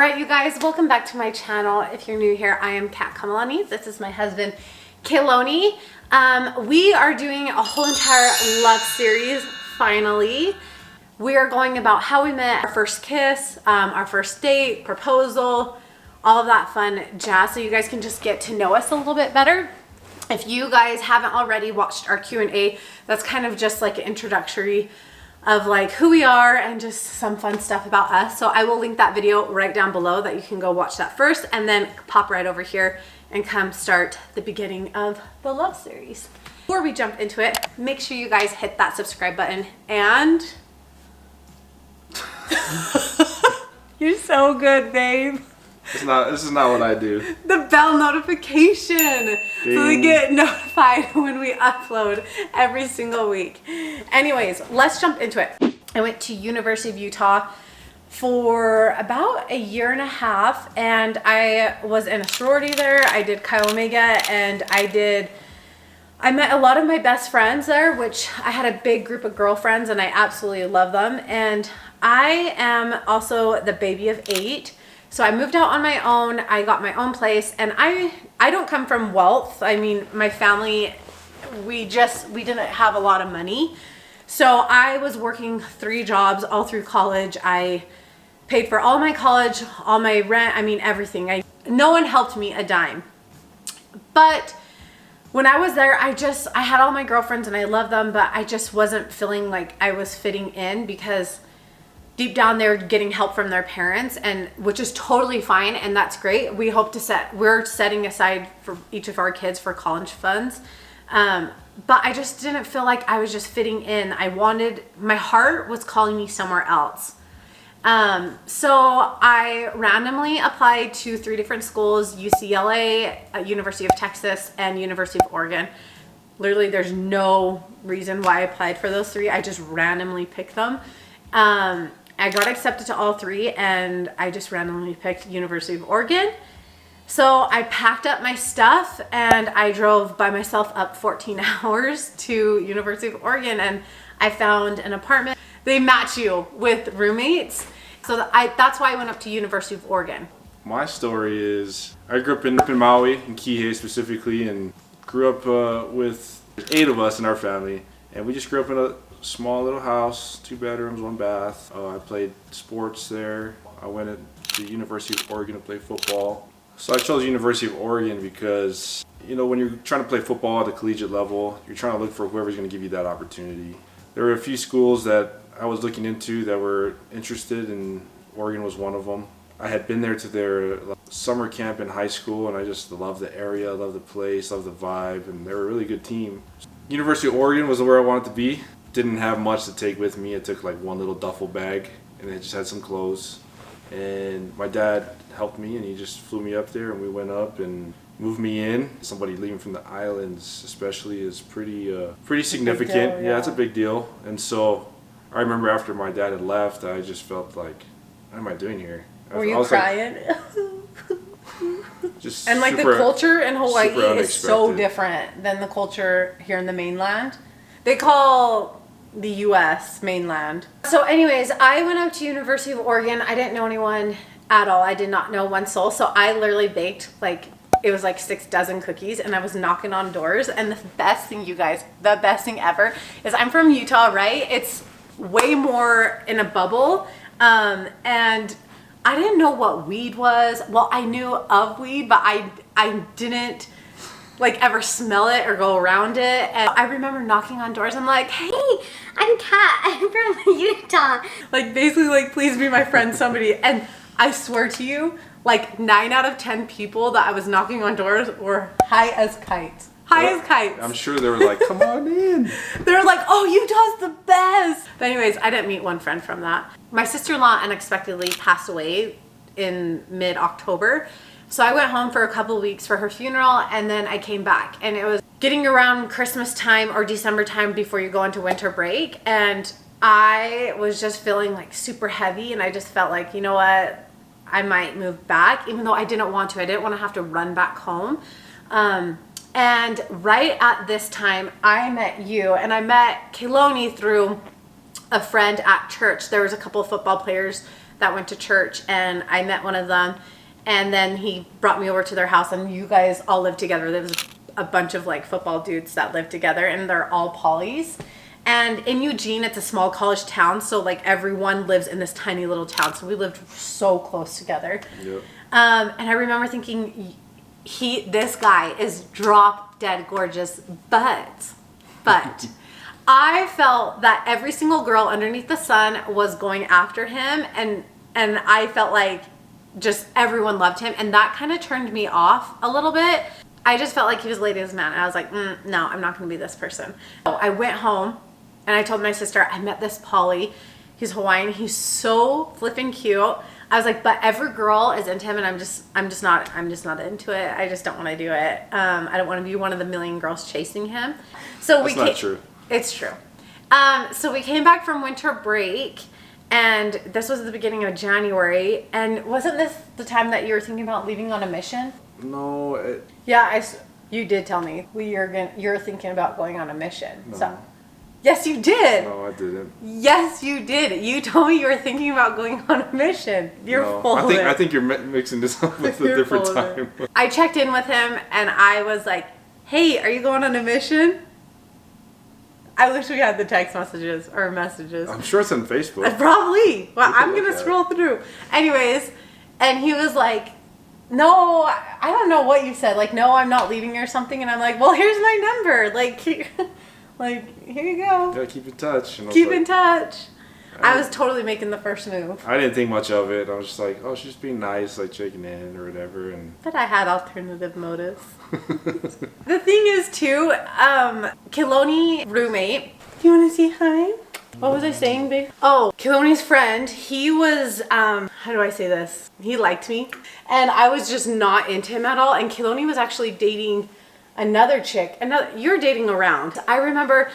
Alright you guys, welcome back to my channel. If you're new here, I am Kamalani. This is my husband, Kaloni. We are doing a whole entire love series, finally. We are going about how we met, our first kiss, our first date, proposal, all of that fun jazz, so you guys can just get to know us a little bit better. If you guys haven't already watched our Q&A, that's kind of just like an introductory of like who we are and just some fun stuff about us. So I will link that video right down below that you can go watch that first and then pop right over here and come start the beginning of the love series. Before we jump into it, make sure you guys hit that subscribe button and you're so good, babe. This is not what I do. The bell notification. Ding. So we get notified when we upload every single week. Anyways, let's jump into it. I went to University of Utah for about a year and a half, and I was in a sorority there. I did Chi Omega, and I met a lot of my best friends there, which I had a big group of girlfriends and I absolutely love them. And I am also the baby of 8. So I moved out on my own. I got my own place, and I don't come from wealth. I mean, my family, we didn't have a lot of money. So I was working 3 jobs all through college. I paid for all my college, all my rent, I mean, everything. No one helped me a dime. But when I was there, I had all my girlfriends and I loved them, but I just wasn't feeling like I was fitting in because deep down they're getting help from their parents, and which is totally fine, and that's great. We're setting aside for each of our kids for college funds, but I just didn't feel like I was just fitting in. My heart was calling me somewhere else. So I randomly applied to 3 different schools: UCLA, University of Texas, and University of Oregon. Literally, there's no reason why I applied for those 3. I just randomly picked them. I got accepted to all 3, and I just randomly picked University of Oregon. So I packed up my stuff and I drove by myself up 14 hours to University of Oregon, and I found an apartment. They match you with roommates. So that's why I went up to University of Oregon. My story is I grew up in Maui, in Kihei specifically, and grew up with 8 of us in our family, and we just grew up in a small little house, 2 bedrooms, 1 bath. I played sports there. I went to the University of Oregon to play football. So I chose University of Oregon because, you know, when you're trying to play football at the collegiate level, you're trying to look for whoever's going to give you that opportunity. There were a few schools that I was looking into that were interested, and Oregon was one of them. I had been there to their summer camp in high school, and I just loved the area, loved the place, loved the vibe, and they were a really good team. University of Oregon was where I wanted to be. Didn't have much to take with me. I took like 1 little duffel bag, and it just had some clothes. And my dad helped me, and he just flew me up there, and we went up and moved me in. Somebody leaving from the islands especially is pretty significant. Deal, yeah, it's a big deal. And so I remember after my dad had left, I just felt like, what am I doing here? Were you crying? Just and like the culture in Hawaii is so different than the culture here in the mainland. They call the U.S. mainland. So anyways, I went up to University of Oregon. I didn't know anyone at all. I did not know one soul. So I literally baked it was like 6 dozen cookies, and I was knocking on doors. And the best thing, you guys, the best thing ever is I'm from Utah, right? It's way more in a bubble. And I didn't know what weed was. Well, I knew of weed, but I didn't ever smell it or go around it. And I remember knocking on doors. I'm like, hey, I'm Kat. I'm from Utah. Basically, please be my friend, somebody. And I swear to you, 9 out of 10 people that I was knocking on doors were high as kites. High as kites. I'm sure they were like, come on in. They were like, oh, Utah's the best. But anyways, I didn't meet one friend from that. My sister-in-law unexpectedly passed away in mid-October. So I went home for a couple of weeks for her funeral, and then I came back, and it was getting around Christmas time or December time before you go into winter break, and I was just feeling super heavy, and I just felt like, you know what, I might move back, even though I didn't want to. I didn't want to have to run back home. And right at this time, I met you, and I met Kaloni through a friend at church. There was a couple of football players that went to church, and I met one of them, and then he brought me over to their house, and you guys all lived together. There was a bunch of like football dudes that lived together, and they're all polys. And in Eugene, it's a small college town, so like everyone lives in this tiny little town. So we lived so close together. Yep. And I remember thinking, this guy is drop dead gorgeous, but I felt that every single girl underneath the sun was going after him, and I felt like just everyone loved him, and that kind of turned me off a little bit. I just felt like he was a ladies' man, and I was like, no, I'm not going to be this person. So I went home, and I told my sister, I met this poly. He's Hawaiian. He's so flipping cute. I was like, but every girl is into him, and I'm just not into it. I just don't want to do it. I don't want to be one of the million girls chasing him. So That's not true. It's true. So we came back from winter break, and this was the beginning of January. And wasn't this the time that you were thinking about leaving on a mission? No. Yeah, you did tell me you're thinking about going on a mission. No. So, yes, you did. No, I didn't. Yes, you did. You told me you were thinking about going on a mission. You're full of it. I think you're mixing this up with a different time. I checked in with him, and I was like, hey, are you going on a mission? I wish we had the text messages or messages. I'm sure it's on Facebook. Probably. Well, I'm going to scroll through. Anyways, and he was like, no, I don't know what you said. Like, no, I'm not leaving or something. And I'm like, well, here's my number. Like, here you go. Yeah, keep in touch. And Keep in touch. I was totally making the first move. I didn't think much of it. I was just like, oh, she's being nice, like checking in or whatever. But I had alternative motives. The thing is, too, Kiloni roommate. You want to say hi? What was I saying, babe? Oh, Kiloni's friend, he was, how do I say this? He liked me. And I was just not into him at all. And Kiloni was actually dating another chick. You're dating around. I remember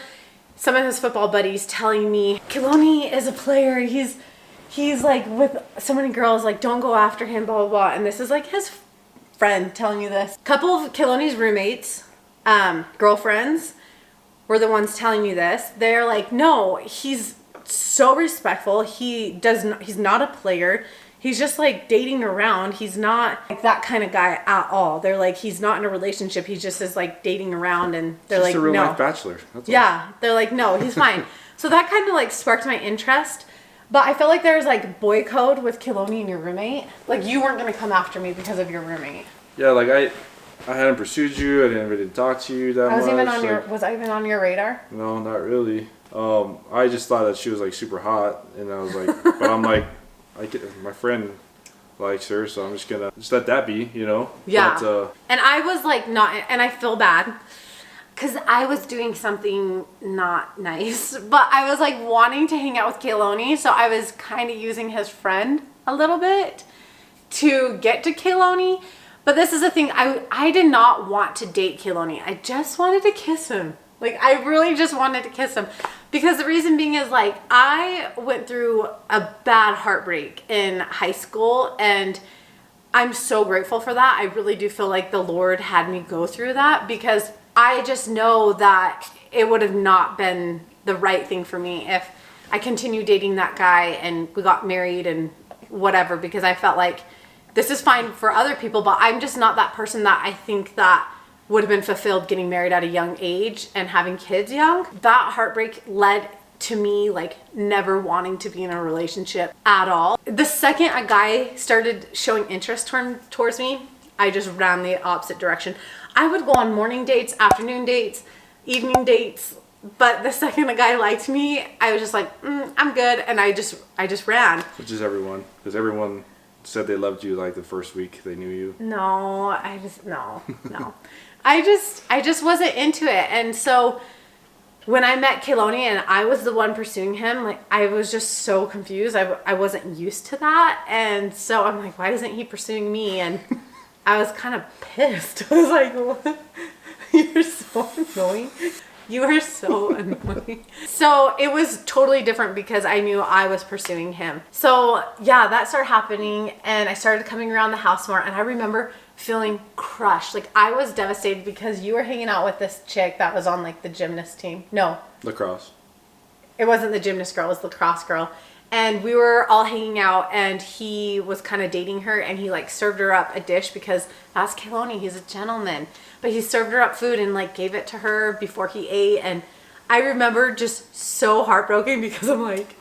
some of his football buddies telling me, Kiloni is a player. He's like with so many girls, like don't go after him, blah, blah, blah. And this is like his friend telling you this. A couple of Kiloni's roommates, girlfriends, were the ones telling me this. They're like, no, he's so respectful. He's not a player. He's just like dating around. He's not like that kind of guy at all. They're like, he's not in a relationship. He just is like dating around, and they're like, just a real no. life bachelor. That's yeah, they're like, no, he's fine. So that kind of like sparked my interest. But I felt like there was like boy code with Kiloni and your roommate. Like you weren't gonna come after me because of your roommate. Yeah, like I hadn't pursued you. I didn't really talk to you that much. Was I even on your radar? No, not really. I just thought that she was like super hot, and I was like, but I'm like, my friend likes her, so I'm just gonna let that be, you know. Yeah. But, and I was like not, and I feel bad because I was doing something not nice, but I was like wanting to hang out with Kiloni, so I was kind of using his friend a little bit to get to Kiloni. But this is the thing, I did not want to date Kiloni. I just wanted to kiss him. Like, I really just wanted to kiss him. Because the reason being is, like, I went through a bad heartbreak in high school, and I'm so grateful for that. I really do feel like the Lord had me go through that, because I just know that it would have not been the right thing for me if I continued dating that guy and we got married and whatever, because I felt like this is fine for other people, but I'm just not that person that I think that would have been fulfilled getting married at a young age and having kids young. That heartbreak led to me like never wanting to be in a relationship at all. The second a guy started showing interest towards me, I just ran the opposite direction. I would go on morning dates, afternoon dates, evening dates, but the second a guy liked me, I was just like, I'm good, and I just ran. which is everyone, because everyone said they loved you like the first week they knew you. No. I just wasn't into it. And so when I met Kiloni and I was the one pursuing him, like I was just so confused. I wasn't used to that. And so I'm like, why isn't he pursuing me? And I was kind of pissed. I was like, what? You're so annoying. You are so annoying. So it was totally different because I knew I was pursuing him. So yeah, that started happening, and I started coming around the house more, and I remember feeling crushed. Like I was devastated because you were hanging out with this chick that was on like the gymnast team. No. Lacrosse. It wasn't the gymnast girl, it was the lacrosse girl. and we were all hanging out, and he was kind of dating her, and he like served her up a dish because that's Kaloni, he's a gentleman, but he served her up food and like gave it to her before he ate. And I remember just so heartbroken because I'm like,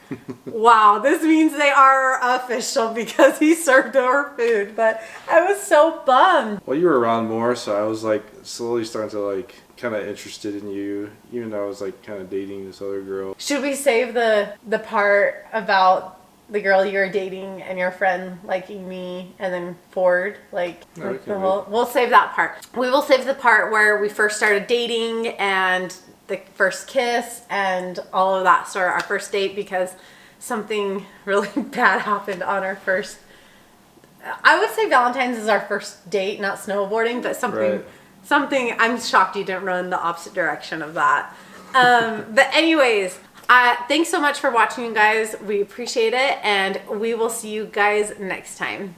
wow, this means they are official because he served her food. But I was so bummed. Well, you were around more, so I was like slowly starting to like kind of interested in you, even though I was like kind of dating this other girl. Should we save the part about the girl you were dating and your friend liking me, and then forward, like No, the whole? We'll save that part. We will save the part where we first started dating and the first kiss and all of that sort of our first date, because something really bad happened on our first. I would say Valentine's is our first date, not snowboarding, but something. I'm shocked you didn't run the opposite direction of that. But anyways, thanks so much for watching, you guys. We appreciate it, and we will see you guys next time.